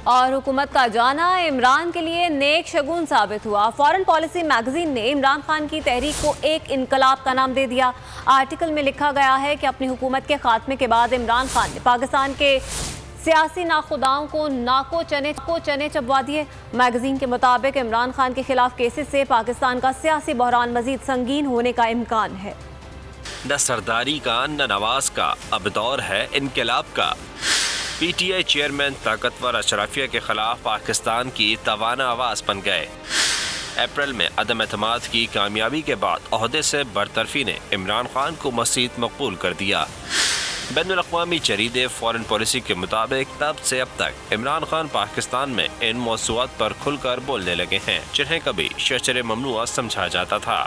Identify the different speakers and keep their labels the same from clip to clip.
Speaker 1: اور حکومت کا جانا عمران کے لیے نیک شگون ثابت ہوا۔ فارن پالیسی میگزین نے عمران خان کی تحریک کو ایک انقلاب کا نام دے دیا۔ آرٹیکل میں لکھا گیا ہے کہ اپنی حکومت کے خاتمے کے بعد عمران خان نے پاکستان کے سیاسی ناخداؤں کو ناکو چنے چبوا دیے۔ میگزین کے مطابق عمران خان کے خلاف کیسز سے پاکستان کا سیاسی بحران مزید سنگین ہونے کا امکان ہے۔
Speaker 2: نہ سرداری کا نہ نواز کا، اب دور ہے انقلاب کا۔ پی ٹی آئی چیئرمین طاقتور اشرافیہ کے خلاف پاکستان کی توانا آواز بن گئے۔ اپریل میں عدم اعتماد کی کامیابی کے بعد عہدے سے برطرفی نے عمران خان کو مزید مقبول کر دیا۔ بین الاقوامی جریدے فارن پالیسی کے مطابق تب سے اب تک عمران خان پاکستان میں ان موضوعات پر کھل کر بولنے لگے ہیں جنہیں کبھی شجر ممنوعہ سمجھا جاتا تھا۔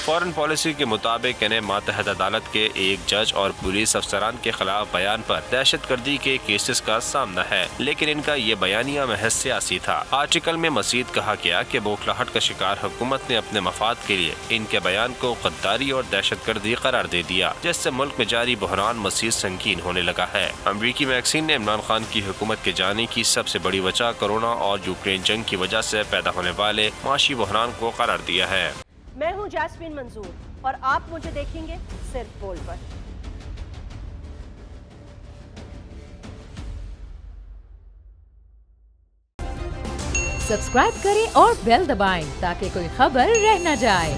Speaker 2: فارن پالیسی کے مطابق انہیں ماتحت عدالت کے ایک جج اور پولیس افسران کے خلاف بیان پر دہشت گردی کے کیسز کا سامنا ہے، لیکن ان کا یہ بیانیہ محض سیاسی تھا۔ آرٹیکل میں مزید کہا گیا کہ بوکھلاہٹ کا شکار حکومت نے اپنے مفاد کے لیے ان کے بیان کو غداری اور دہشت گردی قرار دے دیا، جس سے ملک میں جاری بحران مزید سنگین ہونے لگا ہے۔ امریکی میگزین نے عمران خان کی حکومت کے جانے کی سب سے بڑی وجہ کورونا اور یوکرین جنگ کی وجہ سے پیدا ہونے والے معاشی بحران کو قرار دیا ہے۔
Speaker 3: میں ہوں جاسمین منظور اور آپ مجھے دیکھیں گے صرف بول پر۔
Speaker 4: سبسکرائب کریں اور بیل دبائیں تاکہ کوئی خبر رہ نہ جائے۔